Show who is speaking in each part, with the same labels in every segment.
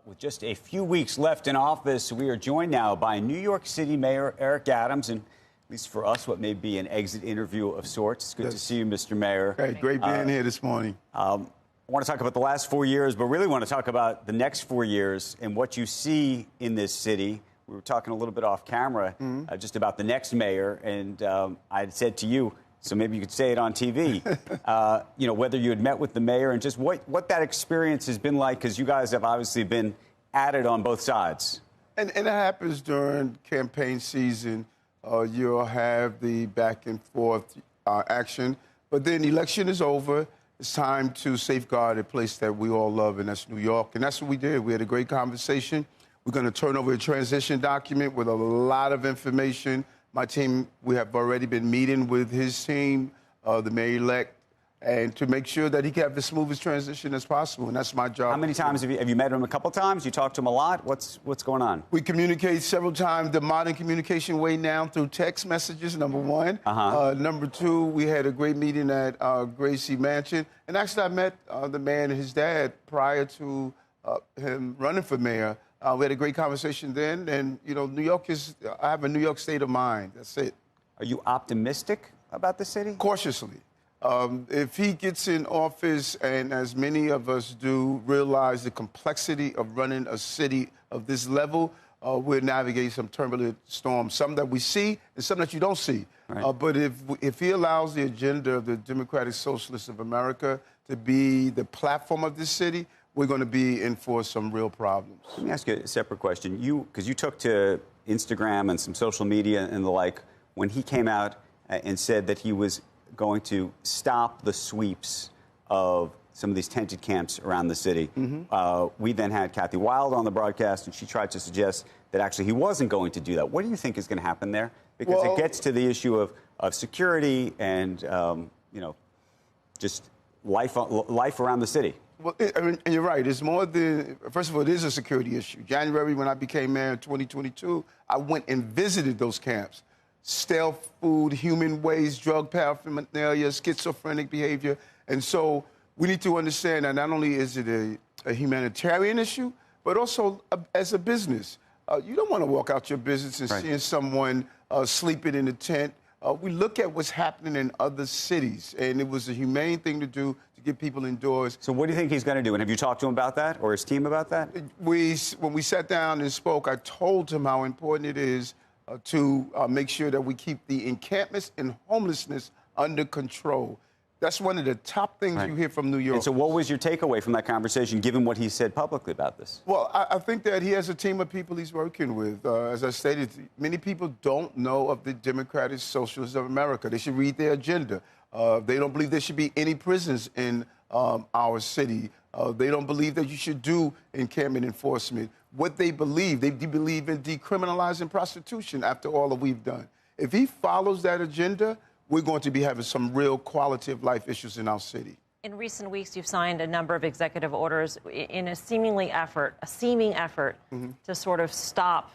Speaker 1: With just a few weeks left in office, we are joined now by New York City Mayor Eric Adams, and at least for us, what may be an exit interview of sorts. It's good to see you, Mr. Mayor.
Speaker 2: Hey, great being here this morning.
Speaker 1: I want to talk about the last 4 years, but really want to talk about the next 4 years and what you see in this city. We were talking a little bit off camera just about the next mayor, and I had said to you, so maybe you could say it on TV, whether you had met with the mayor and just what that experience has been like, because you guys have obviously been at it on both sides.
Speaker 2: And it happens during campaign season. You'll have the back and forth action, but then the election is over. It's time to safeguard a place that we all love, and that's New York. And that's what we did. We had a great conversation. We're going to turn over a transition document with a lot of information. My team, we have already been meeting with his team, the mayor-elect, and to make sure that he can have the smoothest transition as possible, and that's my job.
Speaker 1: How many times have you met him? A couple times? You talked to him a lot? What's going on?
Speaker 2: We communicate several times the modern communication way now through text messages, number one. Number two, we had a great meeting at Gracie Mansion, and actually I met the mayor and his dad prior to him running for mayor. We had a great conversation then, and, New York I have a New York state of mind. That's it.
Speaker 1: Are you optimistic about the city?
Speaker 2: Cautiously. If he gets in office, and as many of us do, realize the complexity of running a city of this level, we'll navigate some turbulent storms, some that we see and some that you don't see. Right. But if he allows the agenda of the Democratic Socialists of America to be the platform of this city, we're going to be in for some real problems.
Speaker 1: Let me ask you a separate question. Because you took to Instagram and some social media and the like when he came out and said that he was going to stop the sweeps of some of these tented camps around the city. We then had Kathy Wild on the broadcast, and she tried to suggest that actually he wasn't going to do that. What do you think is going to happen there? Because it gets to the issue of security and, just life around the city.
Speaker 2: Well, and you're right. It's more than, first of all, it is a security issue. January, when I became mayor in 2022, I went and visited those camps. Stealth food, human waste, drug paraphernalia, schizophrenic behavior. And so we need to understand that not only is it a humanitarian issue, but also as a business. You don't want to walk out your business and seeing someone sleeping in a tent. We look at what's happening in other cities, and it was a humane thing to do to get people indoors.
Speaker 1: So what do you think he's going to do? And have you talked to him about that or his team about that?
Speaker 2: When we sat down and spoke, I told him how important it is to make sure that we keep the encampments and homelessness under control. That's one of the top things you hear from New York.
Speaker 1: And so what was your takeaway from that conversation, given what he said publicly about this?
Speaker 2: Well, I think that he has a team of people he's working with. As I stated, many people don't know of the Democratic Socialists of America. They should read their agenda. They don't believe there should be any prisons in our city. They don't believe that you should do encampment enforcement. What they believe in decriminalizing prostitution after all that we've done. If he follows that agenda, we're going to be having some real quality of life issues in our city.
Speaker 3: In recent weeks, you've signed a number of executive orders in a seeming effort to sort of stop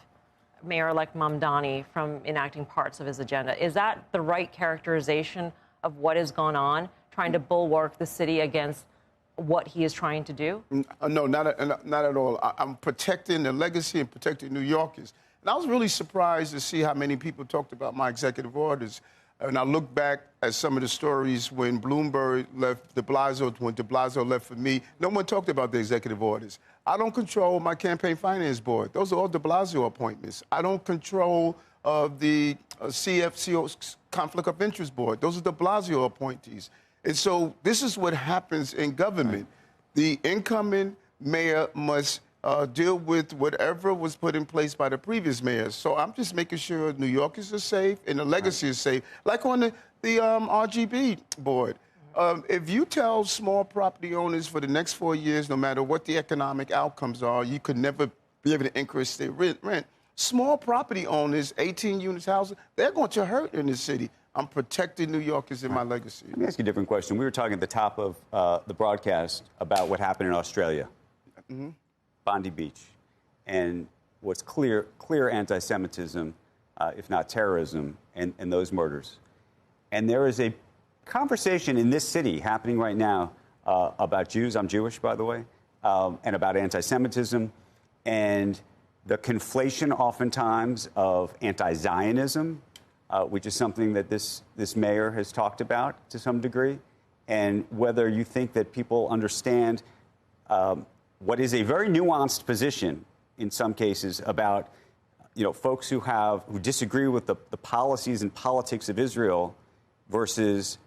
Speaker 3: Mayor-elect Mamdani from enacting parts of his agenda. Is that the right characterization of what has gone on, trying to bulwark the city against what he is trying to do?
Speaker 2: No, not at all. I'm protecting the legacy and protecting New Yorkers. And I was really surprised to see how many people talked about my executive orders. And I look back at some of the stories when Bloomberg left de Blasio, when de Blasio left for me, no one talked about the executive orders. I don't control my campaign finance board. Those are all de Blasio appointments. I don't control the CFCO conflict of interest board. Those are de Blasio appointees. And so this is what happens in government. The incoming mayor must deal with whatever was put in place by the previous mayors. So I'm just making sure New Yorkers are safe and the legacy is safe. Like on the RGB board. If you tell small property owners for the next 4 years, no matter what the economic outcomes are, you could never be able to increase their rent. Small property owners, 18 units housing, they're going to hurt in this city. I'm protecting New Yorkers in my legacy.
Speaker 1: Let me ask you a different question. We were talking at the top of the broadcast about what happened in Australia. Bondi Beach, and what's clear anti-Semitism, if not terrorism, and those murders. And there is a conversation in this city happening right now about Jews. I'm Jewish, by the way, and about anti-Semitism. and the conflation oftentimes of anti-Zionism, which is something that this mayor has talked about to some degree, and whether you think that people understand what is a very nuanced position in some cases about, folks who disagree with the policies and politics of Israel versus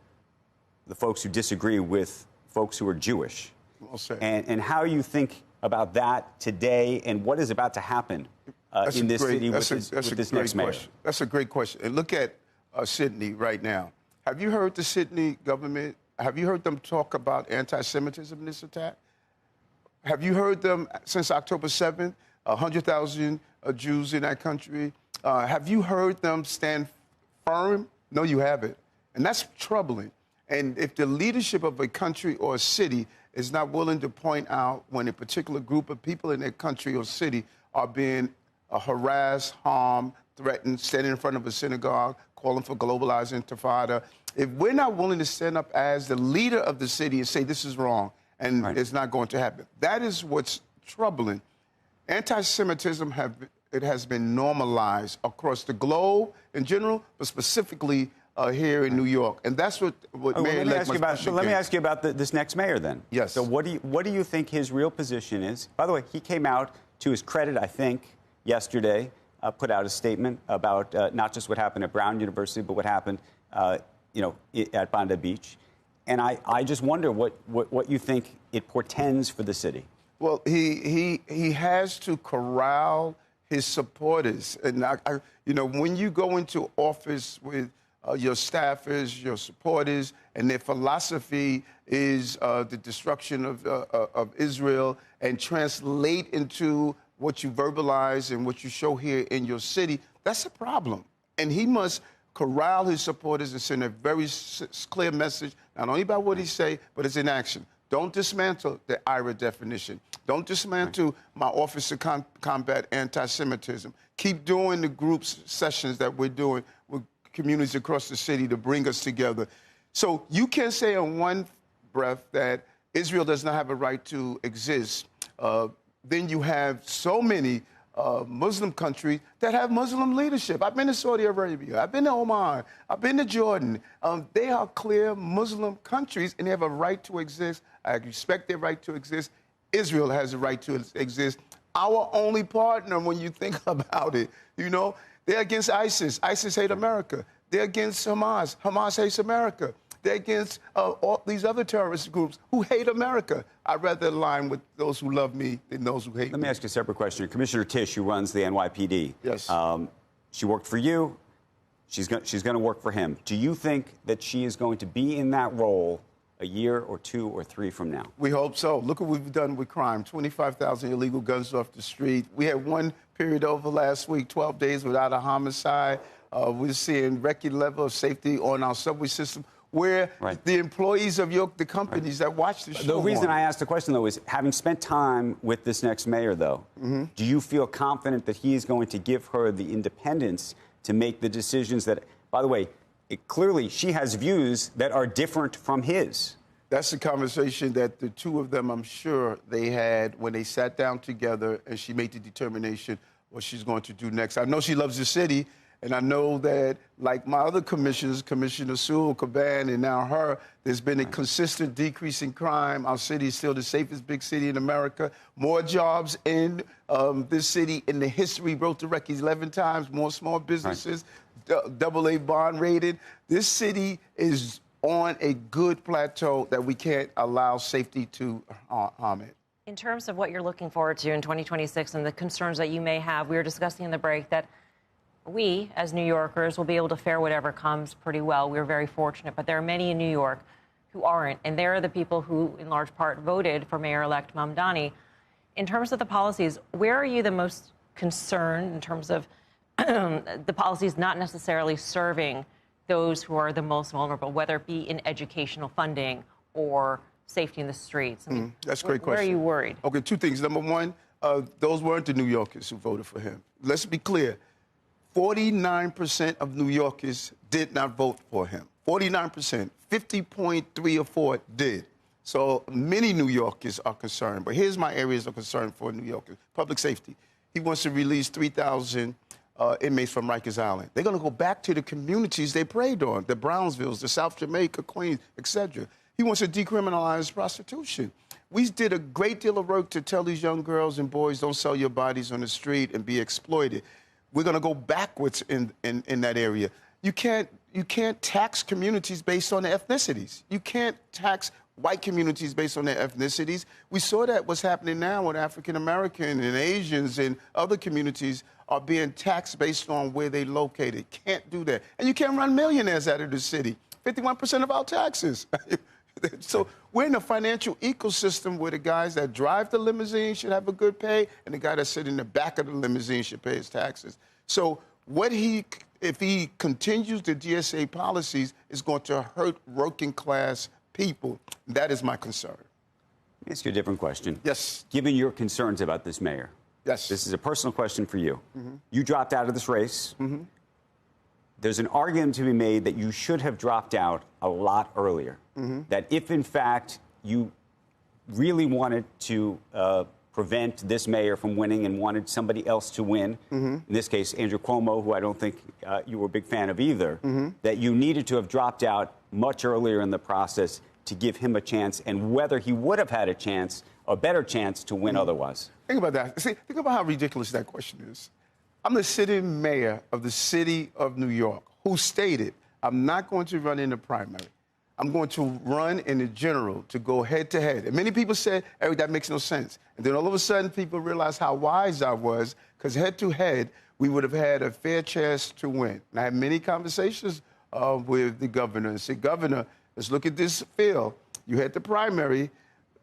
Speaker 1: the folks who disagree with folks who are Jewish.
Speaker 2: Well said.
Speaker 1: And how you think about that today and what is about to happen in this city with this next mayor.
Speaker 2: That's a great question. And look at Sydney right now. Have you heard the Sydney government, have you heard them talk about anti-Semitism in this attack? Have you heard them since October 7th, 100,000 Jews in that country? Have you heard them stand firm? No, you haven't. And that's troubling. And if the leadership of a country or a city is not willing to point out when a particular group of people in their country or city are being harassed, harmed, threatened, standing in front of a synagogue, calling for globalized intifada, if we're not willing to stand up as the leader of the city and say this is wrong and it's not going to happen, that is what's troubling. Anti-Semitism has been normalized across the globe in general, but specifically here in New York, and that's what Mayor-elect
Speaker 1: let me ask you about this next mayor then.
Speaker 2: Yes.
Speaker 1: So what do you think his real position is? By the way, he came out, to his credit, I think, yesterday, put out a statement about not just what happened at Brown University, but what happened, at Bondi Beach. And I just wonder what you think it portends for the city.
Speaker 2: Well, he has to corral his supporters, and when you go into office with your staffers, your supporters, and their philosophy is the destruction of Israel, and translate into what you verbalize and what you show here in your city, that's a problem. And he must corral his supporters and send a very clear message, not only about what he say, but it's in action. Don't dismantle the IRA definition. Don't dismantle my Office of Combat Anti-Semitism. Keep doing the groups sessions that we're doing with communities across the city to bring us together. So you can't say in one breath that Israel does not have a right to exist. Then you have so many Muslim countries that have Muslim leadership. I've been to Saudi Arabia. I've been to Oman. I've been to Jordan. They are clear Muslim countries, and they have a right to exist. I respect their right to exist. Israel has a right to exist. Our only partner, when you think about it, they're against ISIS. ISIS hate America. They're against Hamas. Hamas hates America. They're against all these other terrorist groups who hate America. I'd rather align with those who love me than those who hate me.
Speaker 1: Let me ask you a separate question. Commissioner Tisch, who runs the NYPD.
Speaker 2: Yes.
Speaker 1: She worked for you. She's going to work for him. Do you think that she is going to be in that role a year or 2 or 3 from now?
Speaker 2: We hope so. Look what we've done with crime. 25,000 illegal guns off the street. We had one period over last week, 12 days without a homicide. We're seeing record level of safety on our subway system, where the employees of the companies that watch the show.
Speaker 1: The reason I asked the question, though, is having spent time with this next mayor, though, do you feel confident that he is going to give her the independence to make the decisions that, by the way, clearly she has views that are different from his?
Speaker 2: That's the conversation that the two of them, I'm sure, they had when they sat down together and she made the determination what she's going to do next. I know she loves the city. And I know that, like my other commissioners, Commissioner Sewell, Caban, and now her, there's been a consistent decrease in crime. Our city is still the safest big city in America. More jobs in this city in the history, broke the records 11 times, more small businesses, AA bond rated. This city is on a good plateau that we can't allow safety to harm it.
Speaker 3: In terms of what you're looking forward to in 2026 and the concerns that you may have, we were discussing in the break that we, as New Yorkers, will be able to fare whatever comes pretty well. We're very fortunate. But there are many in New York who aren't. And they're the people who, in large part, voted for Mayor-elect Mamdani. In terms of the policies, where are you the most concerned in terms of the policies not necessarily serving those who are the most vulnerable, whether it be in educational funding or safety in the streets? I mean,
Speaker 2: that's a great question.
Speaker 3: Where are you worried?
Speaker 2: Okay, 2 things. Number one, those weren't the New Yorkers who voted for him. Let's be clear. 49% of New Yorkers did not vote for him. 49%. 50.3 or 4 did. So many New Yorkers are concerned. But here's my areas of concern for New Yorkers. Public safety. He wants to release 3,000 inmates from Rikers Island. They're going to go back to the communities they preyed on, the Brownsvilles, the South Jamaica, Queens, etc. He wants to decriminalize prostitution. We did a great deal of work to tell these young girls and boys, don't sell your bodies on the street and be exploited. We're going to go backwards in that area. You can't tax communities based on their ethnicities. You can't tax white communities based on their ethnicities. We saw that what's happening now with African American and Asians and other communities are being taxed based on where they located. Can't do that. And you can't run millionaires out of the city. 51% of our taxes. So we're in a financial ecosystem where the guys that drive the limousine should have a good pay, and the guy that sits in the back of the limousine should pay his taxes. So if he continues the GSA policies, it's going to hurt working class people. That is my concern.
Speaker 1: Let me ask you a different question.
Speaker 2: Yes.
Speaker 1: Given your concerns about this mayor.
Speaker 2: Yes.
Speaker 1: This is a personal question for you. You dropped out of this race. There's an argument to be made that you should have dropped out a lot earlier. That if, in fact, you really wanted to prevent this mayor from winning and wanted somebody else to win, in this case, Andrew Cuomo, who I don't think you were a big fan of either, that you needed to have dropped out much earlier in the process to give him a chance, and whether he would have had a chance, a better chance to win otherwise.
Speaker 2: Think about that. See, think about how ridiculous that question is. I'm the sitting mayor of the city of New York who stated, I'm not going to run in the primary. I'm going to run in the general to go head to head. And many people said, Eric, that makes no sense. And then all of a sudden, people realized how wise I was, because head to head, we would have had a fair chance to win. And I had many conversations with the governor and said, Governor, let's look at this field. You had the primary.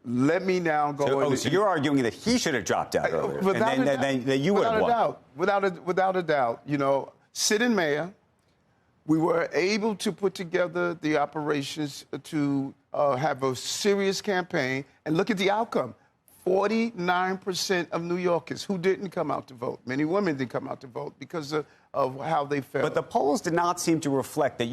Speaker 2: Let me now go.
Speaker 1: So you're arguing that he should have dropped out earlier, and then you would have won.
Speaker 2: Without a doubt. You know, sitting mayor, we were able to put together the operations to have a serious campaign, and look at the outcome. 49% of New Yorkers who didn't come out to vote. Many women didn't come out to vote because of how they felt.
Speaker 1: But the polls did not seem to reflect that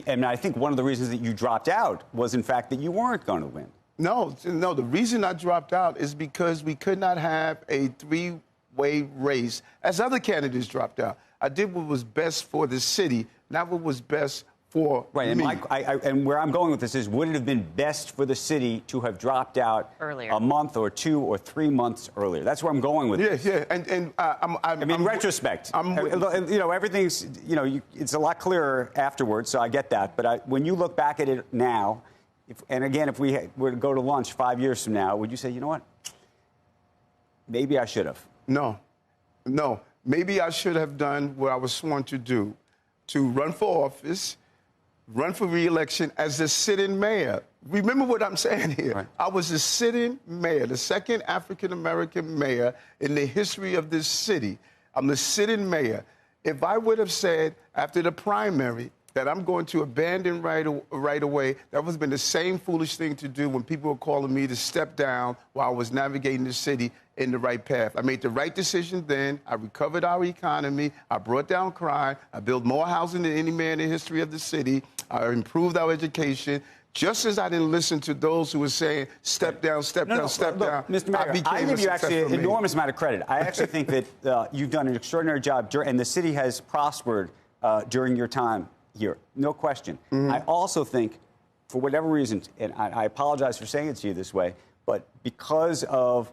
Speaker 1: and I think one of the reasons that you dropped out was, in fact, that you weren't going to win.
Speaker 2: No, the reason I dropped out is because we could not have a three-way race as other candidates dropped out. I did what was best for the city, not what was best for me.
Speaker 1: And where I'm going with this is, would it have been best for the city to have dropped out
Speaker 3: earlier,
Speaker 1: a month or 2 or 3 months earlier? That's where I'm going with this.
Speaker 2: Yeah. In
Speaker 1: retrospect, everything's, it's a lot clearer afterwards, so I get that. But when you look back at it now, if we were to go to lunch 5 years from now, would you say, you know what, maybe I should have?
Speaker 2: No. Maybe I should have done what I was sworn to do, to run for office, run for re-election as the sitting mayor. Remember what I'm saying here. Right. I was the sitting mayor, the second African-American mayor in the history of this city. I'm the sitting mayor. If I would have said after the primary that I'm going to abandon right away, that would have been the same foolish thing to do when people were calling me to step down while I was navigating the city in the right path. I made the right decision then. I recovered our economy. I brought down crime. I built more housing than any man in the history of the city. I improved our education. Just as I didn't listen to those who were saying, step down, step down.
Speaker 1: Mr. Mayor, I give you actually an enormous amount of credit. I actually think that you've done an extraordinary job, and the city has prospered during your time here, no question. I also think, for whatever reason, and I apologize for saying it to you this way, but because of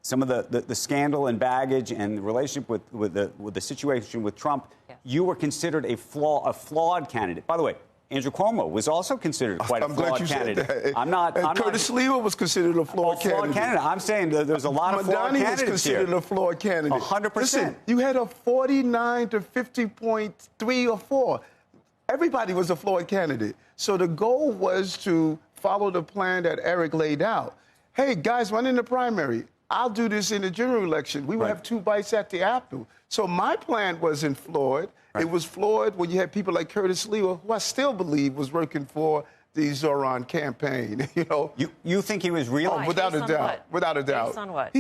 Speaker 1: some of the scandal and baggage and the relationship with the situation with Trump, you were considered a flawed candidate. By the way, Andrew Cuomo was also considered quite a flawed candidate.
Speaker 2: Curtis Lewa was considered a flawed candidate.
Speaker 1: I'm saying there's a lot of flawed candidates
Speaker 2: was considered a flawed candidate.
Speaker 1: 100%.
Speaker 2: Listen, you had a 49 to 50.3 or 4. Everybody was a flawed candidate. So the goal was to follow the plan that Eric laid out. Hey, guys, run in the primary. I'll do this in the general election. We will have 2 bites at the apple. So my plan wasn't flawed. Right. It was flawed when you had people like Curtis Lewa, who I still believe was working for the Zohran campaign. You
Speaker 1: think he was real?
Speaker 2: Without a doubt. Without a doubt.
Speaker 3: Based on what?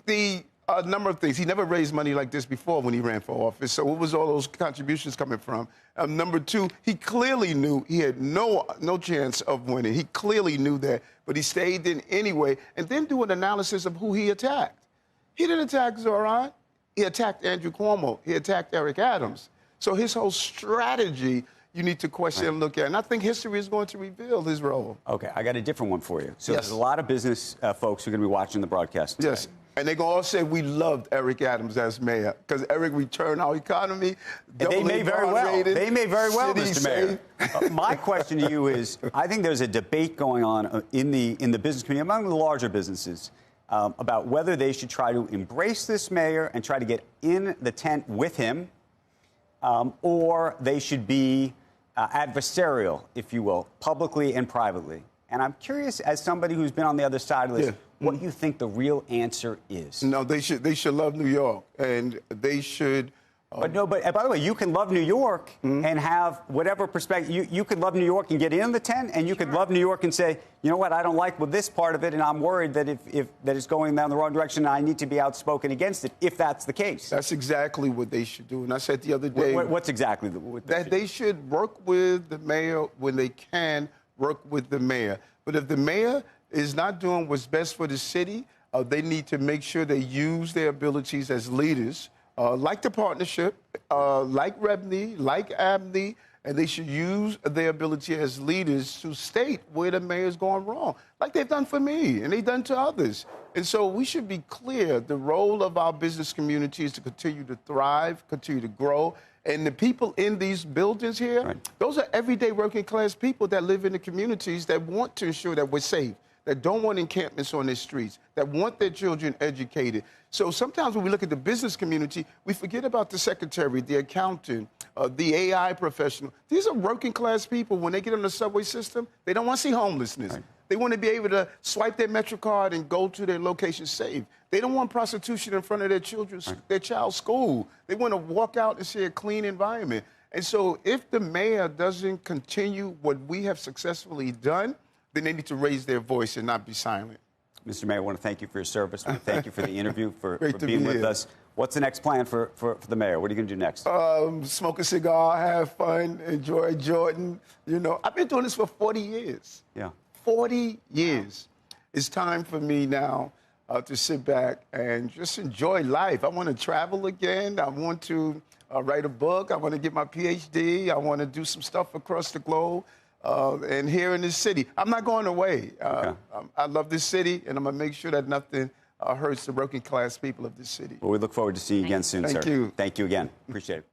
Speaker 2: The A number of things. He never raised money like this before when he ran for office. So what was all those contributions coming from? Number two, he clearly knew he had no chance of winning. He clearly knew that, but he stayed in anyway. And then do an analysis of who he attacked. He didn't attack Zohran. He attacked Andrew Cuomo. He attacked Eric Adams. So his whole strategy, you need to question and look at. And I think history is going to reveal his role.
Speaker 1: Okay, I got a different one for you. So there's a lot of business folks who are going to be watching the broadcast today.
Speaker 2: Yes. And they're going to all say we loved Eric Adams as mayor because Eric returned our economy.
Speaker 1: They may very well. They may very well, Mr. Mayor. My question to you is, I think there's a debate going on in the business community, among the larger businesses, about whether they should try to embrace this mayor and try to get in the tent with him, or they should be adversarial, if you will, publicly and privately. And I'm curious, as somebody who's been on the other side of this, what you think the real answer is.
Speaker 2: No, they should love New York, and they should.
Speaker 1: But by the way, you can love New York and have whatever perspective. You could love New York and get in the tent, and you could love New York and say, you know what, I don't like with this part of it, and I'm worried that if that is going down the wrong direction, I need to be outspoken against it, if that's the case.
Speaker 2: That's exactly what they should do. And I said the other day,
Speaker 1: what's exactly
Speaker 2: they should work with the mayor when they can work with the mayor. But if the mayor is not doing what's best for the city, they need to make sure they use their abilities as leaders, like the partnership, like Rebney, like Abney, and they should use their ability as leaders to state where the mayor's going wrong, like they've done for me and they've done to others. And so we should be clear. The role of our business community is to continue to thrive, continue to grow. And the people in these buildings here, those are everyday working class people that live in the communities that want to ensure that we're safe, that don't want encampments on their streets, that want their children educated. So sometimes when we look at the business community, we forget about the secretary, the accountant, the AI professional. These are working class people. When they get on the subway system, they don't want to see homelessness. They want to be able to swipe their MetroCard and go to their location safe. They don't want prostitution in front of their child's school. They want to walk out and see a clean environment. And so if the mayor doesn't continue what we have successfully done, then they need to raise their voice and not be silent.
Speaker 1: Mr. Mayor, I want to thank you for your service. I want to thank you for the interview, for being with us. What's the next plan for the mayor? What are you going to do next?
Speaker 2: Smoke a cigar, have fun, enjoy Jordan. You know, I've been doing this for 40 years.
Speaker 1: Yeah.
Speaker 2: 40 years. It's time for me now to sit back and just enjoy life. I want to travel again. I want to write a book. I want to get my PhD. I want to do some stuff across the globe. And here in this city, I'm not going away. I love this city, and I'm going to make sure that nothing hurts the working class people of this city.
Speaker 1: Well, we look forward to seeing you again soon, sir.
Speaker 2: Thank you.
Speaker 1: Thank you again. Appreciate it.